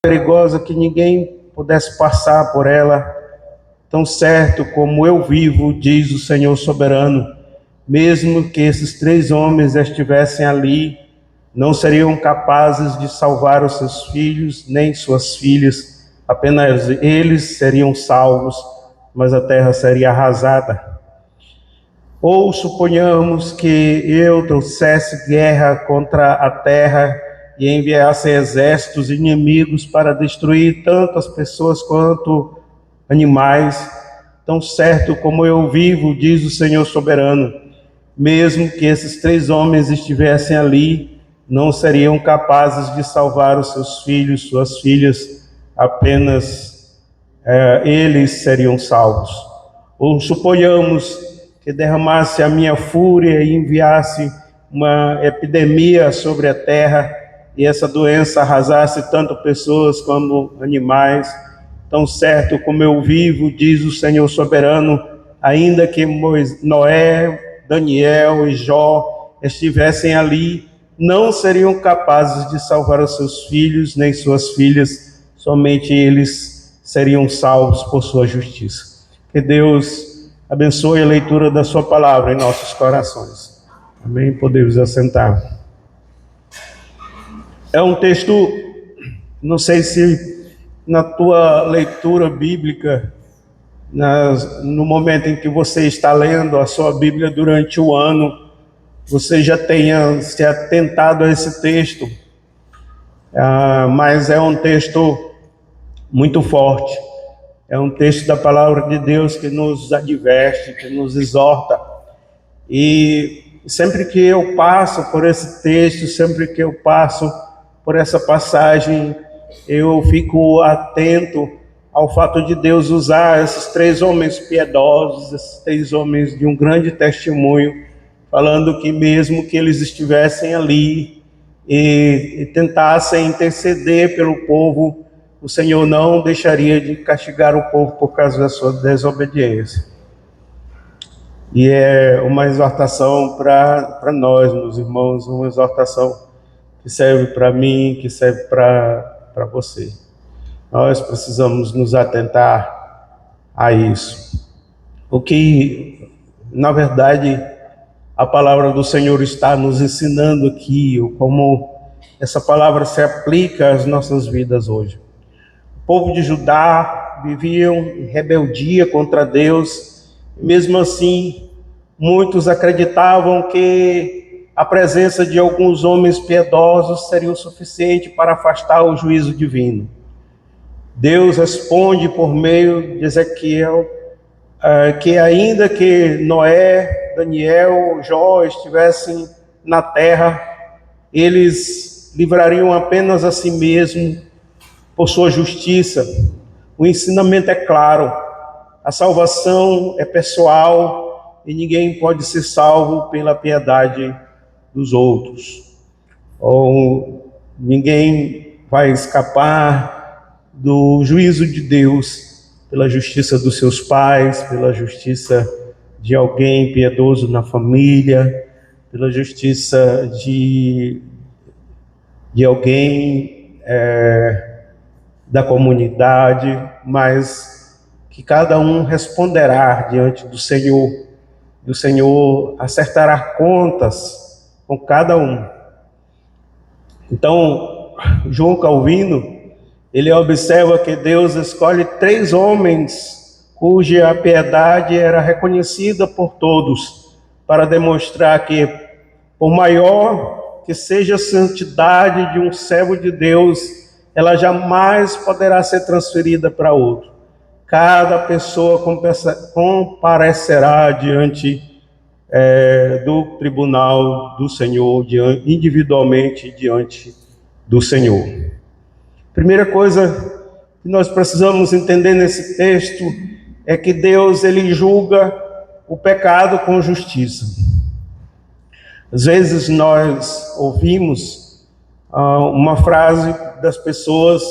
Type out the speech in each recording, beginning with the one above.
perigosa que ninguém pudesse passar por ela. Tão certo como eu vivo, diz o Senhor soberano, mesmo que esses 3 homens estivessem ali, não seriam capazes de salvar os seus filhos, nem suas filhas, apenas eles seriam salvos, mas a terra seria arrasada. Ou suponhamos que eu trouxesse guerra contra a terra e enviasse exércitos inimigos para destruir tanto as pessoas quanto animais. Tão certo como eu vivo, diz o Senhor soberano, mesmo que esses 3 homens estivessem ali, não seriam capazes de salvar os seus filhos, suas filhas, apenas eles seriam salvos. Ou suponhamos que derramasse a minha fúria e enviasse uma epidemia sobre a terra, e essa doença arrasasse tanto pessoas como animais. Tão certo como eu vivo, diz o Senhor soberano, ainda que Noé, Daniel e Jó estivessem ali, não seriam capazes de salvar os seus filhos nem suas filhas, somente eles seriam salvos por sua justiça. Que Deus abençoe a leitura da sua palavra em nossos corações. Amém? Podemos assentar. É um texto, não sei se na tua leitura bíblica, no momento em que você está lendo a sua Bíblia durante o ano, você já tenha se atentado a esse texto, mas é um texto muito forte, é um texto da palavra de Deus que nos adverte, que nos exorta, e sempre que eu passo por esse texto, sempre que eu passo por essa passagem, eu fico atento ao fato de Deus usar esses 3 homens piedosos, esses 3 homens de um grande testemunho, falando que mesmo que eles estivessem ali e tentassem interceder pelo povo, o Senhor não deixaria de castigar o povo por causa da sua desobediência. E é uma exortação para nós, meus irmãos, uma exortação que serve para mim, que serve para você. Nós precisamos nos atentar a isso. O que, na verdade, a palavra do Senhor está nos ensinando aqui, como essa palavra se aplica às nossas vidas hoje. O povo de Judá viviam em rebeldia contra Deus, e mesmo assim, muitos acreditavam que a presença de alguns homens piedosos seria o suficiente para afastar o juízo divino. Deus responde por meio de Ezequiel que ainda que Noé, Daniel, Jó estivessem na terra, eles livrariam apenas a si mesmos por sua justiça. O ensinamento é claro, a salvação é pessoal e ninguém pode ser salvo pela piedade dos outros. Ou ninguém vai escapar do juízo de Deus pela justiça dos seus pais, pela justiça de alguém piedoso na família, pela justiça de alguém da comunidade, mas que cada um responderá diante do Senhor, e o Senhor acertará contas com cada um. Então, João Calvino, ele observa que Deus escolhe 3 homens cuja piedade era reconhecida por todos, para demonstrar que, por maior que seja a santidade de um servo de Deus, ela jamais poderá ser transferida para outro. Cada pessoa comparecerá diante do tribunal do Senhor, individualmente diante do Senhor. Primeira coisa que nós precisamos entender nesse texto é que Deus, ele julga o pecado com justiça. Às vezes nós ouvimos uma frase das pessoas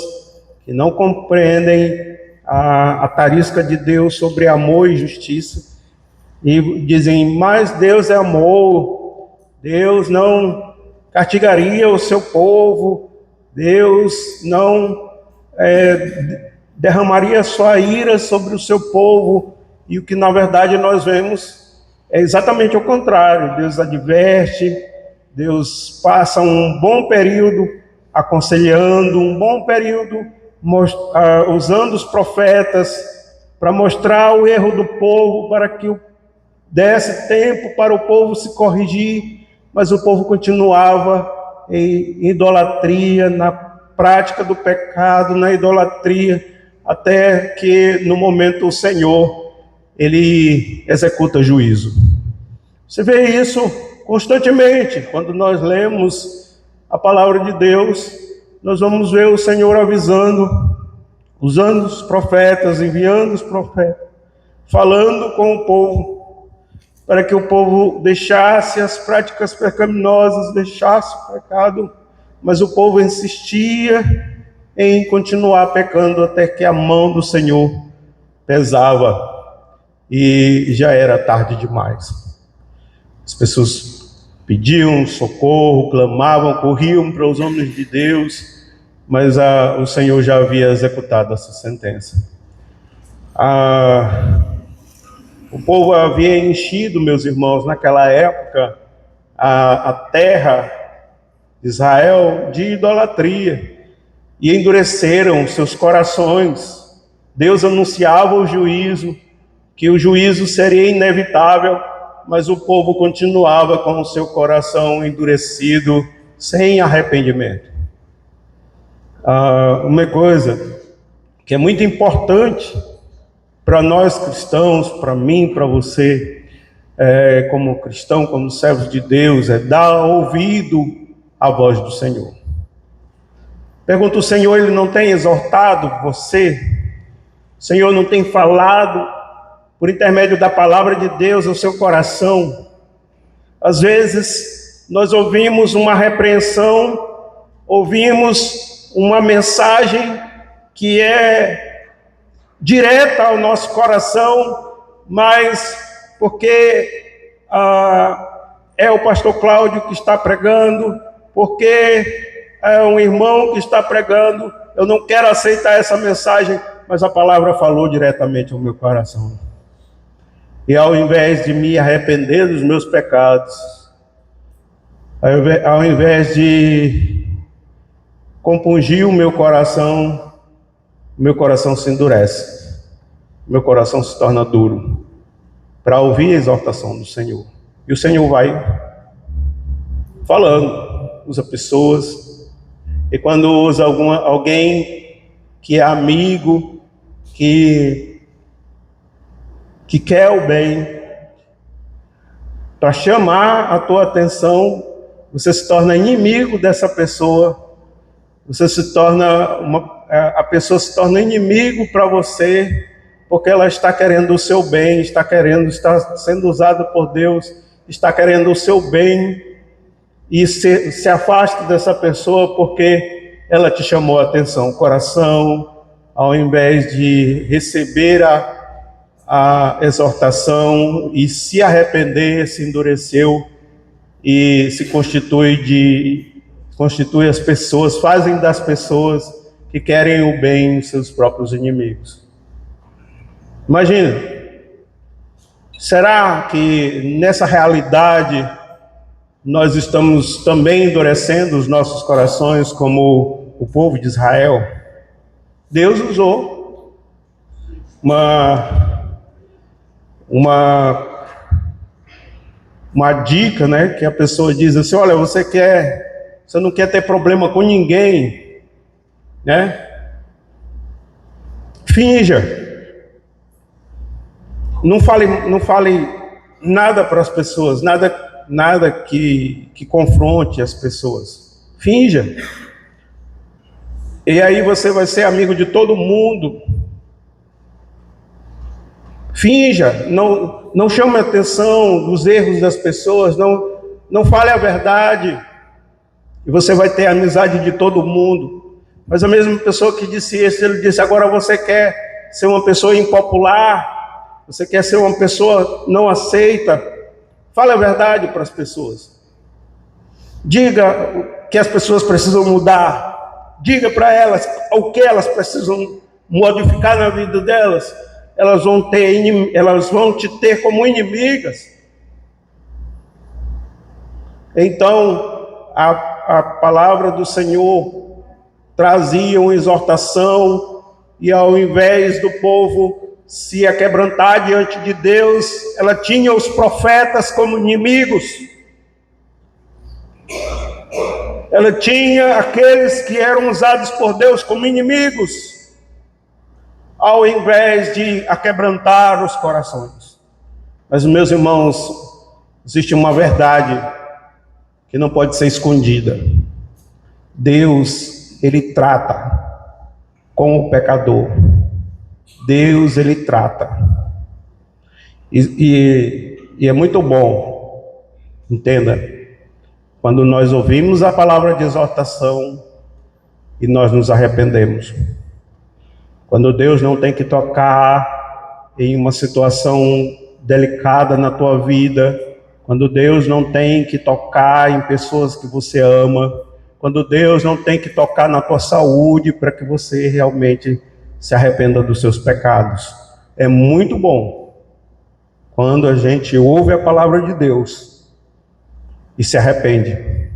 que não compreendem a tarisca de Deus sobre amor e justiça, e dizem, mas Deus é amor, Deus não castigaria o seu povo, Deus não derramaria sua ira sobre o seu povo, e o que na verdade nós vemos é exatamente o contrário. Deus adverte, Deus passa um bom período aconselhando, um bom período usando os profetas para mostrar o erro do povo, para que desse tempo para o povo se corrigir, mas o povo continuava em idolatria, na prática do pecado, na idolatria, até que no momento o Senhor, ele executa juízo. Você vê isso constantemente. Quando nós lemos a palavra de Deus, nós vamos ver o Senhor avisando, usando os profetas, enviando os profetas, falando com o povo, para que o povo deixasse as práticas pecaminosas, deixasse o pecado, mas o povo insistia em continuar pecando até que a mão do Senhor pesava e já era tarde demais. As pessoas pediam socorro, clamavam, corriam para os homens de Deus, mas o Senhor já havia executado essa sentença. O povo havia enchido, meus irmãos, naquela época, a terra de Israel de idolatria, e endureceram seus corações. Deus anunciava o juízo, que o juízo seria inevitável, mas o povo continuava com o seu coração endurecido, sem arrependimento. Uma coisa que é muito importante para nós cristãos, para mim, para você, como cristão, como servos de Deus, é dar ouvido à voz do Senhor. Pergunta: o Senhor, ele não tem exortado você? O Senhor não tem falado por intermédio da palavra de Deus ao seu coração? Às vezes nós ouvimos uma repreensão, ouvimos uma mensagem que é direta ao nosso coração, mas porque é o pastor Cláudio que está pregando, porque é um irmão que está pregando, eu não quero aceitar essa mensagem, mas a palavra falou diretamente ao meu coração. E ao invés de me arrepender dos meus pecados, ao invés de compungir o meu coração se endurece, meu coração se torna duro para ouvir a exortação do Senhor. E o Senhor vai falando, usa pessoas, e quando usa alguém que é amigo, que quer o bem, para chamar a tua atenção, você se torna inimigo dessa pessoa, a pessoa se torna inimigo para você, porque ela está querendo o seu bem, está sendo usada por Deus, está querendo o seu bem, e se afasta dessa pessoa porque ela te chamou a atenção. O coração, ao invés de receber a exortação e se arrepender, se endureceu e se constitui as pessoas, fazem das pessoas que querem o bem seus próprios inimigos. Imagina, será que nessa realidade nós estamos também endurecendo os nossos corações como o povo de Israel? Deus usou uma dica, né, que a pessoa diz assim: olha, você não quer ter problema com ninguém, né? Finja. Não fale nada para as pessoas, nada que confronte as pessoas. Finja. E aí você vai ser amigo de todo mundo. Finja, não chame a atenção dos erros das pessoas, não fale a verdade, e você vai ter a amizade de todo mundo. Mas a mesma pessoa que disse isso, ele disse: agora você quer ser uma pessoa impopular, você quer ser uma pessoa não aceita. Fale a verdade para as pessoas. Diga que as pessoas precisam mudar. diga para elas o que elas precisam modificar na vida delas. Elas vão te ter como inimigas. Então, a palavra do Senhor trazia uma exortação, e ao invés do povo se aquebrantar diante de Deus, ela tinha os profetas como inimigos. Ela tinha aqueles que eram usados por Deus como inimigos, ao invés de aquebrantar os corações. Mas, meus irmãos, existe uma verdade que não pode ser escondida. Deus, Ele trata com o pecador. Deus, Ele trata. E é muito bom, entenda, quando nós ouvimos a palavra de exortação e nós nos arrependemos. Quando Deus não tem que tocar em uma situação delicada na tua vida, quando Deus não tem que tocar em pessoas que você ama, quando Deus não tem que tocar na tua saúde para que você realmente se arrependa dos seus pecados. É muito bom quando a gente ouve a palavra de Deus e se arrepende.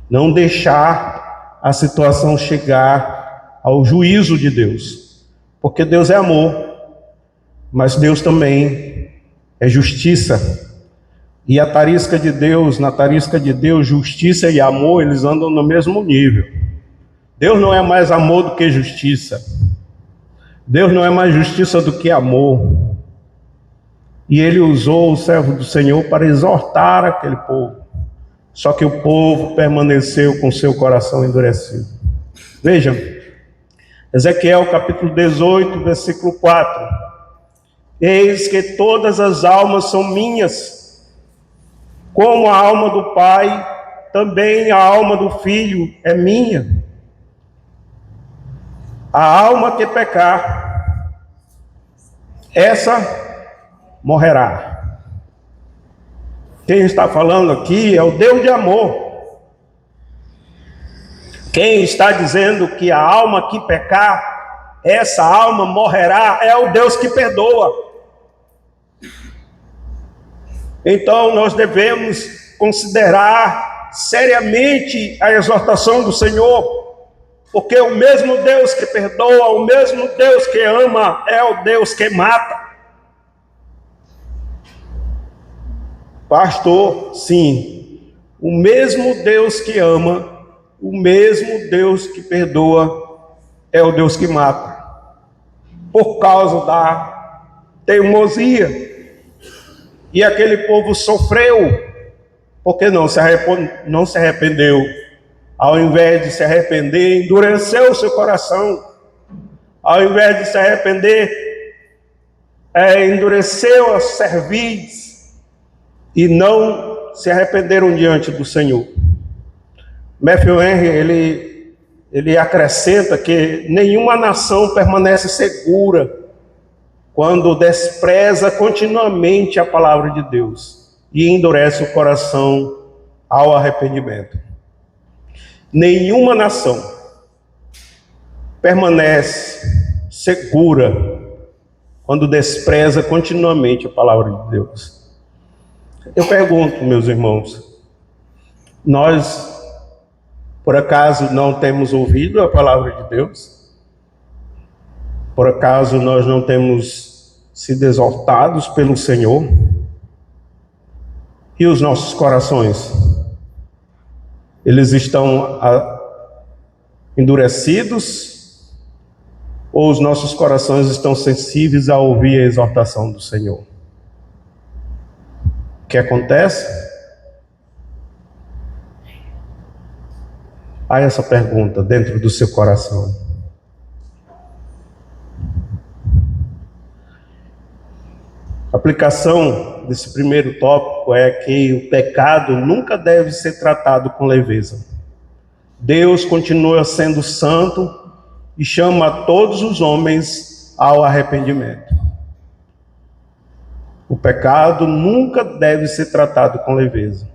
Não deixar a situação chegar ao juízo de Deus, porque Deus é amor, mas Deus também é justiça. E a tarisca de Deus, na tarisca de Deus, justiça e amor, eles andam no mesmo nível. Deus não é mais amor do que justiça. Deus não é mais justiça do que amor. E Ele usou o servo do Senhor para exortar aquele povo. Só que o povo permaneceu com seu coração endurecido. Vejam, Ezequiel capítulo 18, versículo 4. Eis que todas as almas são minhas, como a alma do Pai, também a alma do Filho é minha. A alma que pecar, essa morrerá. Quem está falando aqui é o Deus de amor. Quem está dizendo que a alma que pecar, essa alma morrerá, é o Deus que perdoa. Então nós devemos considerar seriamente a exortação do Senhor, porque o mesmo Deus que perdoa, o mesmo Deus que ama, é o Deus que mata. Pastor, sim, o mesmo Deus que ama, o mesmo Deus que perdoa, é o Deus que mata, por causa da teimosia. E aquele povo sofreu, porque não se arrependeu. Ao invés de se arrepender, endureceu o seu coração. Ao invés de se arrepender, endureceu a cerviz e não se arrependeram diante do Senhor. Matthew Henry, ele acrescenta que nenhuma nação permanece segura quando despreza continuamente a palavra de Deus e endurece o coração ao arrependimento. Nenhuma nação permanece segura quando despreza continuamente a palavra de Deus. Eu pergunto, meus irmãos, nós, por acaso, não temos ouvido a palavra de Deus? Por acaso nós não temos sido exortados pelo Senhor? E os nossos corações? Eles estão endurecidos? Ou os nossos corações estão sensíveis a ouvir a exortação do Senhor? O que acontece? Há essa pergunta dentro do seu coração. A aplicação desse primeiro tópico é que o pecado nunca deve ser tratado com leveza. Deus continua sendo santo e chama todos os homens ao arrependimento. O pecado nunca deve ser tratado com leveza.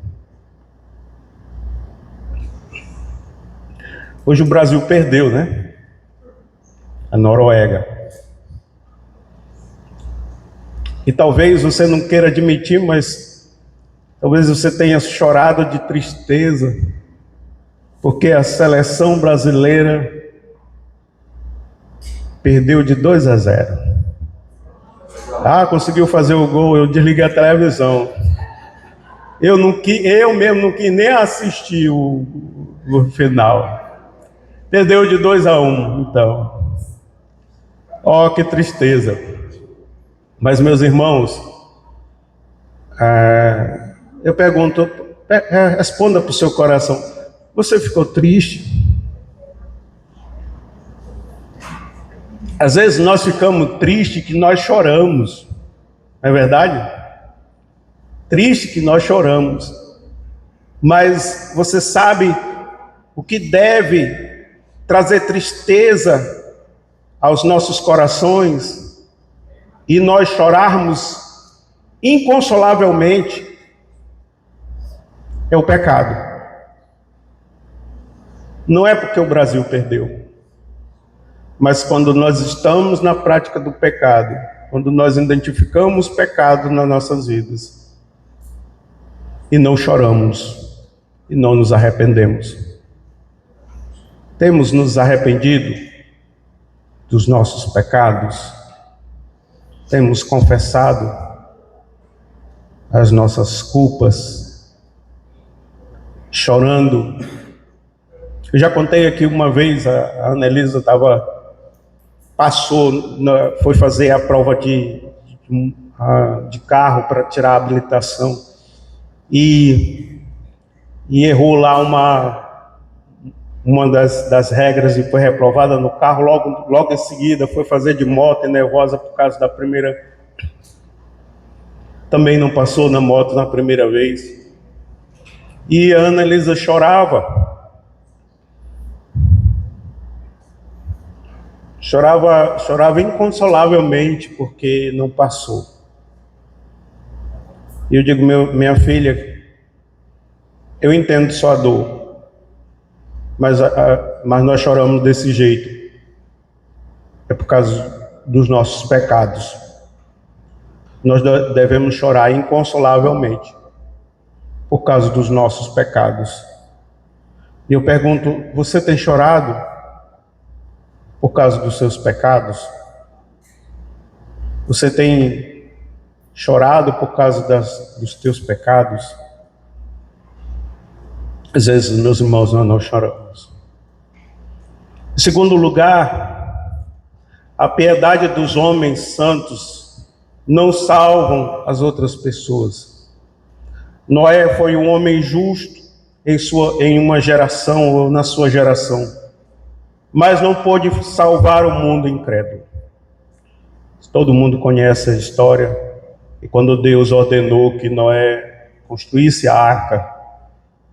Hoje o Brasil perdeu, né? A Noruega. E talvez você não queira admitir, mas talvez você tenha chorado de tristeza, porque a seleção brasileira perdeu de 2-0. Conseguiu fazer o gol, eu desliguei a televisão. Eu mesmo não quis nem assistir o final. Perdeu de 2-1, então. Que tristeza. Mas, meus irmãos, eu pergunto, responda para o seu coração: você ficou triste? Às vezes nós ficamos tristes que nós choramos, não é verdade? Triste que nós choramos. Mas você sabe o que deve trazer tristeza aos nossos corações e nós chorarmos inconsolavelmente? É o pecado. Não é porque o Brasil perdeu, mas quando nós estamos na prática do pecado, quando nós identificamos pecado nas nossas vidas e não choramos e não nos arrependemos. Temos nos arrependido dos nossos pecados? Temos confessado as nossas culpas, chorando? Eu já contei aqui uma vez, a Anelisa foi fazer a prova de carro para tirar a habilitação e errou lá uma das regras e foi reprovada no carro. Logo em seguida foi fazer de moto, nervosa por causa da primeira. Também não passou na moto na primeira vez. E a Ana Elisa chorava inconsolavelmente porque não passou. E eu digo: minha filha, eu entendo sua dor, mas nós choramos desse jeito. É por causa dos nossos pecados. Nós devemos chorar inconsolavelmente por causa dos nossos pecados. E eu pergunto: você tem chorado por causa dos seus pecados? Você tem chorado por causa dos teus pecados? Às vezes, meus irmãos, nós não choramos. Em segundo lugar, a piedade dos homens santos não salvam as outras pessoas. Noé foi um homem justo em uma geração ou na sua geração, mas não pôde salvar o mundo incrédulo. Todo mundo conhece a história. E quando Deus ordenou que Noé construísse a arca,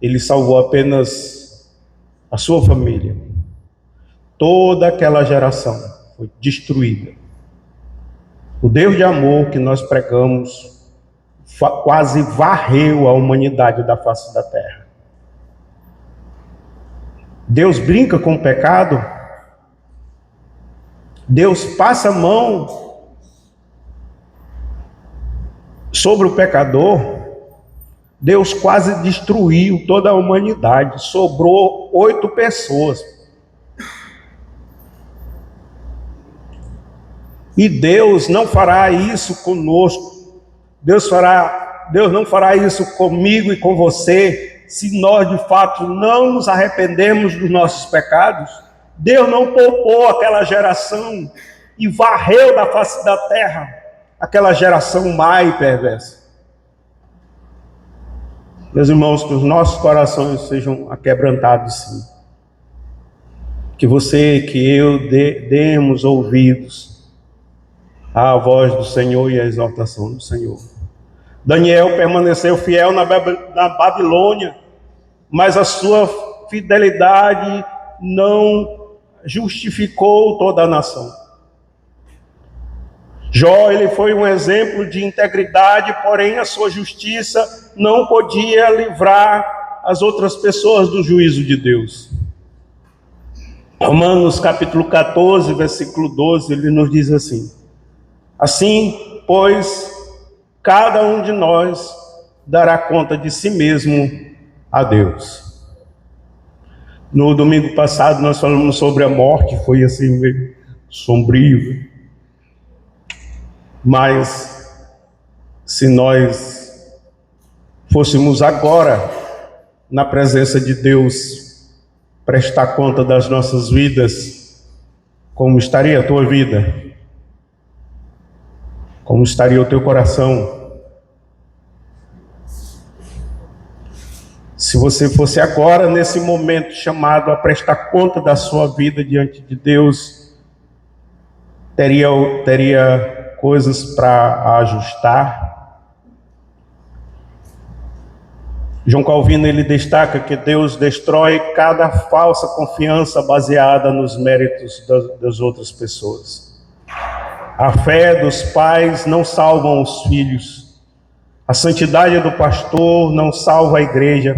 ele salvou apenas a sua família. Toda aquela geração foi destruída. O Deus de amor que nós pregamos quase varreu a humanidade da face da terra. Deus brinca com o pecado? Deus passa a mão sobre o pecador? Deus quase destruiu toda a humanidade. Sobrou 8 pessoas. E Deus não fará isso conosco. Deus não fará isso comigo e com você, se nós de fato não nos arrependemos dos nossos pecados. Deus não poupou aquela geração e varreu da face da terra aquela geração má e perversa. Meus irmãos, que os nossos corações sejam aquebrantados, sim. Que você, que eu demos ouvidos à voz do Senhor e à exaltação do Senhor. Daniel permaneceu fiel na Babilônia, mas a sua fidelidade não justificou toda a nação. Jó, ele foi um exemplo de integridade, porém a sua justiça não podia livrar as outras pessoas do juízo de Deus. Romanos capítulo 14, versículo 12, ele nos diz assim: assim, pois, cada um de nós dará conta de si mesmo a Deus. No domingo passado nós falamos sobre a morte, foi assim meio sombrio, mas se nós fôssemos agora na presença de Deus prestar conta das nossas vidas, como estaria a tua vida? Como estaria o teu coração? Se você fosse agora, nesse momento, chamado a prestar conta da sua vida diante de Deus, teria coisas para ajustar. João Calvino, ele destaca que Deus destrói cada falsa confiança baseada nos méritos das outras pessoas. A fé dos pais não salva os filhos. A santidade do pastor não salva a igreja.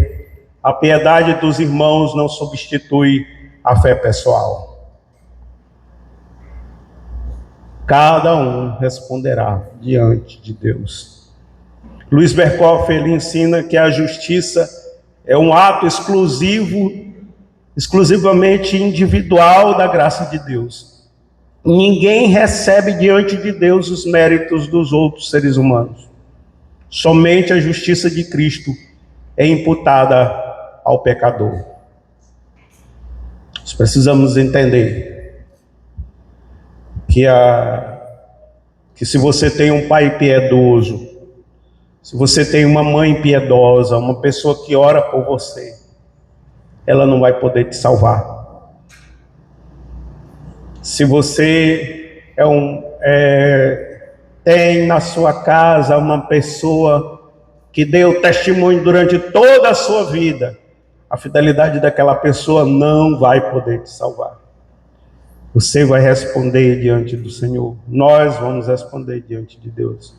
A piedade dos irmãos não substitui a fé pessoal. Cada um responderá diante de Deus. Luiz Berkoff, ele ensina que a justiça é um ato exclusivamente individual da graça de Deus. Ninguém recebe diante de Deus os méritos dos outros seres humanos. Somente a justiça de Cristo é imputada ao pecador. Nós precisamos entender que se você tem um pai piedoso, se você tem uma mãe piedosa, uma pessoa que ora por você, ela não vai poder te salvar. Se você tem na sua casa uma pessoa que deu testemunho durante toda a sua vida, a fidelidade daquela pessoa não vai poder te salvar. Você vai responder diante do Senhor. Nós vamos responder diante de Deus.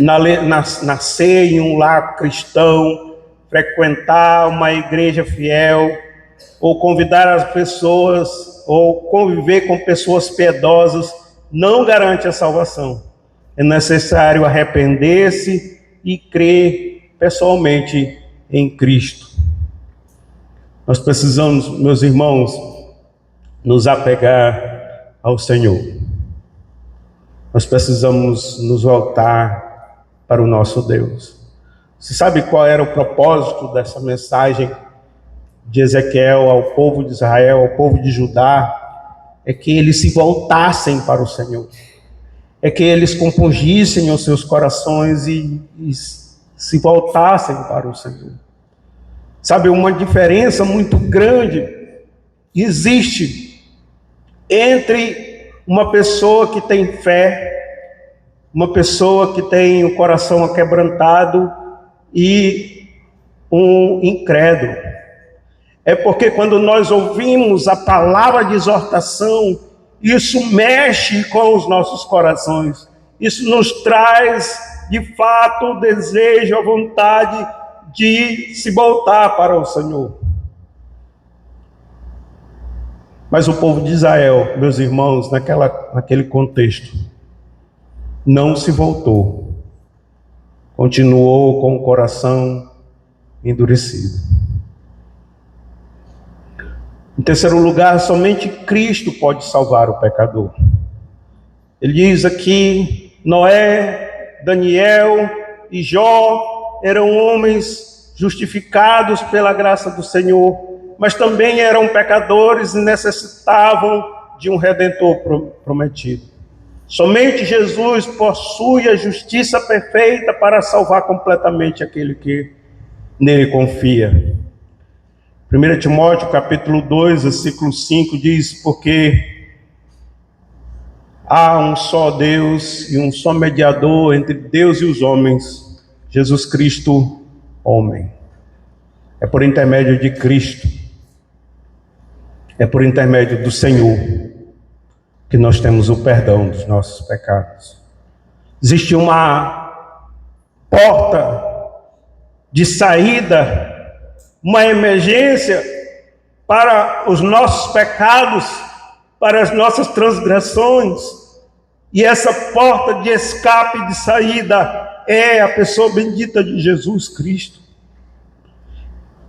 Nascer em um lar cristão, frequentar uma igreja fiel, ou convidar as pessoas, ou conviver com pessoas piedosas, não garante a salvação. É necessário arrepender-se e crer pessoalmente em Cristo. Nós precisamos, meus irmãos, nos apegar ao Senhor. Nós precisamos nos voltar para o nosso Deus. Você sabe qual era o propósito dessa mensagem de Ezequiel ao povo de Israel, ao povo de Judá? É que eles se voltassem para o Senhor. É que eles compungissem os seus corações e se voltassem para o Senhor. Sabe, uma diferença muito grande existe entre uma pessoa que tem fé, uma pessoa que tem o coração aquebrantado e um incrédulo. É porque quando nós ouvimos a palavra de exortação, isso mexe com os nossos corações. Isso nos traz, de fato, o desejo, a vontade de se voltar para o Senhor. Mas o povo de Israel, meus irmãos, naquele contexto, não se voltou. Continuou com o coração endurecido. Em terceiro lugar, somente Cristo pode salvar o pecador. Ele diz aqui, Noé, Daniel e Jó eram homens justificados pela graça do Senhor, mas também eram pecadores e necessitavam de um Redentor prometido. Somente Jesus possui a justiça perfeita para salvar completamente aquele que nele confia. 1 Timóteo capítulo 2, versículo 5 diz: porque há um só Deus e um só mediador entre Deus e os homens, Jesus Cristo, homem. É por intermédio de Cristo, é por intermédio do Senhor, que nós temos o perdão dos nossos pecados. Existe uma porta de saída, uma emergência para os nossos pecados, para as nossas transgressões. E essa porta de escape e de saída é a pessoa bendita de Jesus Cristo.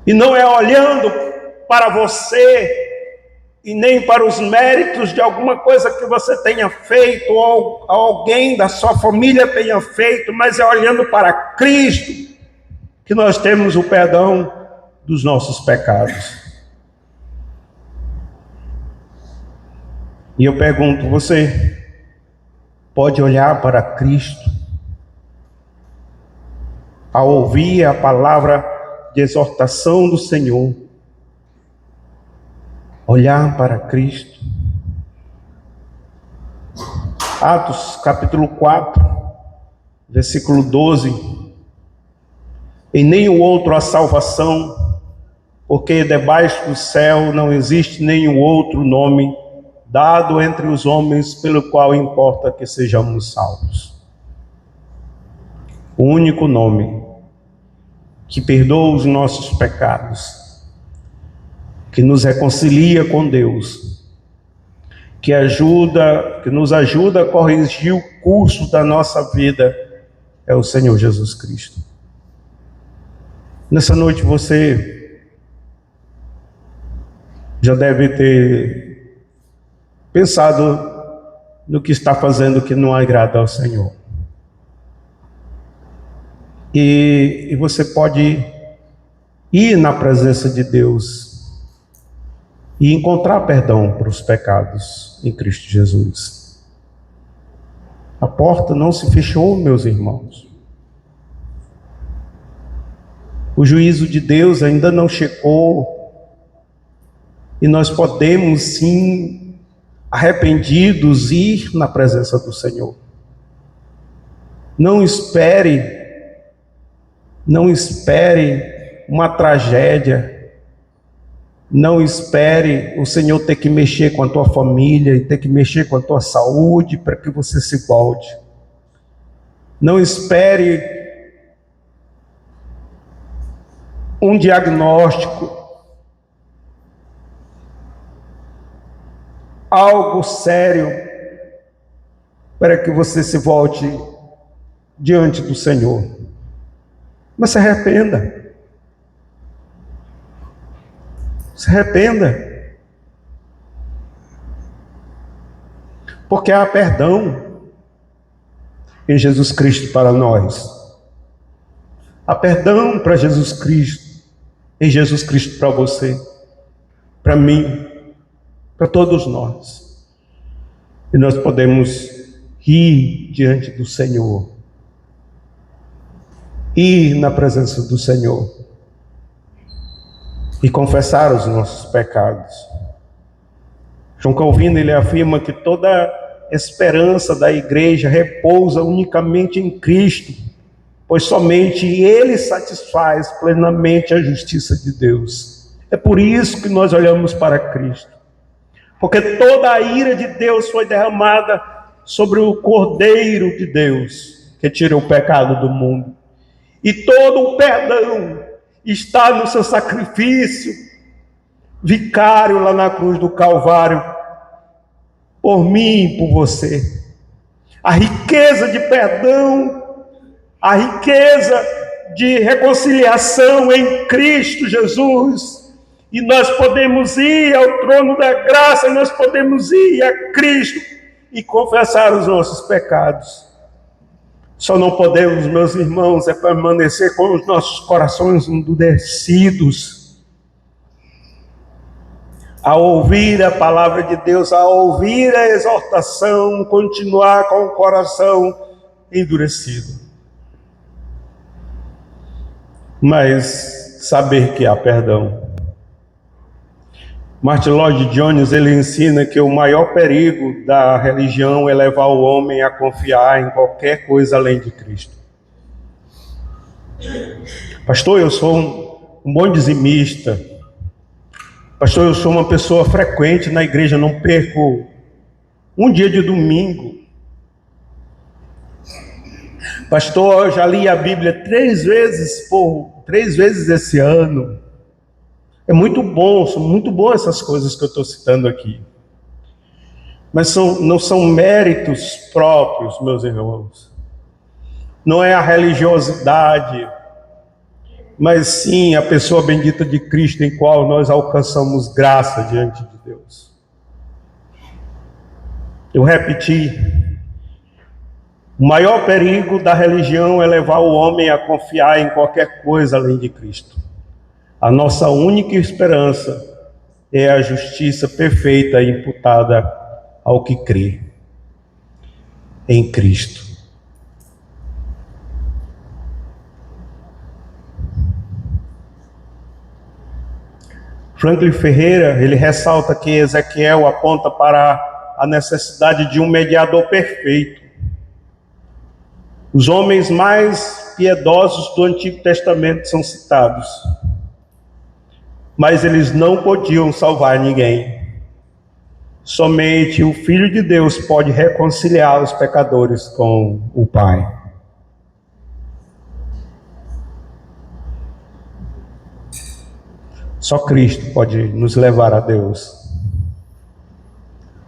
E não é olhando para você e nem para os méritos de alguma coisa que você tenha feito ou alguém da sua família tenha feito, mas é olhando para Cristo que nós temos o perdão dos nossos pecados. E eu pergunto, você pode olhar para Cristo ao ouvir a palavra de exortação do Senhor? Olhar para Cristo. Atos capítulo 4, versículo 12. Em nenhum outro há salvação, porque debaixo do céu não existe nenhum outro nome dado entre os homens pelo qual importa que sejamos salvos. O único nome que perdoa os nossos pecados, que nos reconcilia com Deus, que nos ajuda a corrigir o curso da nossa vida, é o Senhor Jesus Cristo. Nessa noite você já deve ter pensado no que está fazendo que não agrada ao Senhor. E você pode ir na presença de Deus e encontrar perdão para os pecados em Cristo Jesus. A porta não se fechou, meus irmãos. O juízo de Deus ainda não chegou e nós podemos sim, arrependidos, ir na presença do Senhor. Não espere uma tragédia. Não espere o Senhor ter que mexer com a tua família e ter que mexer com a tua saúde para que você se volte. Não espere um diagnóstico, algo sério, para que você se volte diante do Senhor. Mas se arrependa. Se arrependa, porque há perdão em Jesus Cristo para nós. Há perdão para Jesus Cristo, em Jesus Cristo para você, para mim, para todos nós. E nós podemos ir diante do Senhor, ir na presença do Senhor e confessar os nossos pecados. João Calvino, ele afirma que toda esperança da igreja repousa unicamente em Cristo, pois somente Ele satisfaz plenamente a justiça de Deus. É por isso que nós olhamos para Cristo, porque toda a ira de Deus foi derramada sobre o Cordeiro de Deus, que tira o pecado do mundo, e todo o perdão está no seu sacrifício vicário lá na cruz do Calvário, por mim e por você. A riqueza de perdão, a riqueza de reconciliação em Cristo Jesus. E nós podemos ir ao trono da graça, nós podemos ir a Cristo e confessar os nossos pecados. Só não podemos, meus irmãos, é permanecer com os nossos corações endurecidos. Ao ouvir a palavra de Deus, ao ouvir a exortação, continuar com o coração endurecido. Mas saber que há perdão. Martin Lloyd Jones, ele ensina que o maior perigo da religião é levar o homem a confiar em qualquer coisa além de Cristo. Pastor, eu sou um bom dizimista. Pastor, eu sou uma pessoa frequente na igreja, não perco um dia de domingo. Pastor, eu já li a Bíblia 3 vezes esse ano. É muito bom, são muito boas essas coisas que eu estou citando aqui. Mas não são méritos próprios, meus irmãos. Não é a religiosidade, mas sim a pessoa bendita de Cristo em qual nós alcançamos graça diante de Deus. Eu repeti, o maior perigo da religião é levar o homem a confiar em qualquer coisa além de Cristo. A nossa única esperança é a justiça perfeita imputada ao que crê em Cristo. Franklin Ferreira, ele ressalta que Ezequiel aponta para a necessidade de um mediador perfeito. Os homens mais piedosos do Antigo Testamento são citados, mas eles não podiam salvar ninguém. Somente o Filho de Deus pode reconciliar os pecadores com o Pai. Só Cristo pode nos levar a Deus.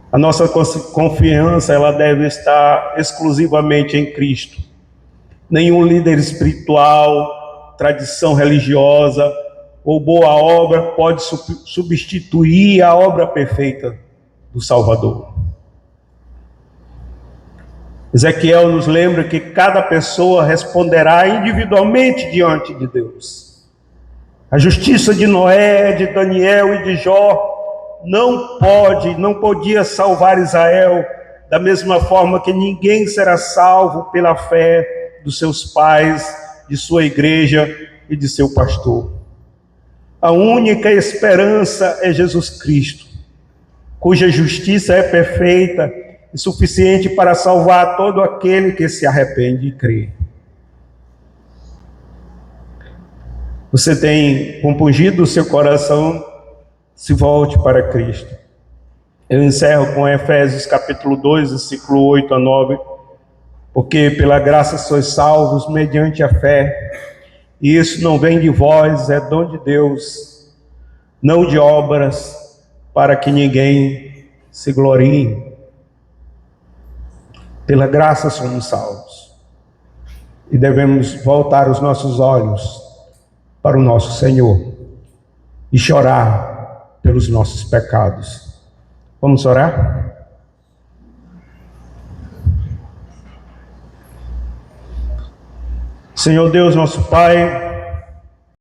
A nossa confiança, ela deve estar exclusivamente em Cristo. Nenhum líder espiritual, tradição religiosa ou boa obra pode substituir a obra perfeita do Salvador. Ezequiel nos lembra que cada pessoa responderá individualmente diante de Deus. A justiça de Noé, de Daniel e de Jó não podia salvar Israel da mesma forma que ninguém será salvo pela fé dos seus pais, de sua igreja e de seu pastor. A única esperança é Jesus Cristo, cuja justiça é perfeita e suficiente para salvar todo aquele que se arrepende e crê. Você tem compungido o seu coração? Se volte para Cristo. Eu encerro com Efésios capítulo 2, versículo 8 a 9. Porque pela graça sois salvos mediante a fé, e isso não vem de vós, é dom de Deus, não de obras, para que ninguém se glorie. Pela graça somos salvos, e devemos voltar os nossos olhos para o nosso Senhor e chorar pelos nossos pecados. Vamos orar? Senhor Deus, nosso Pai,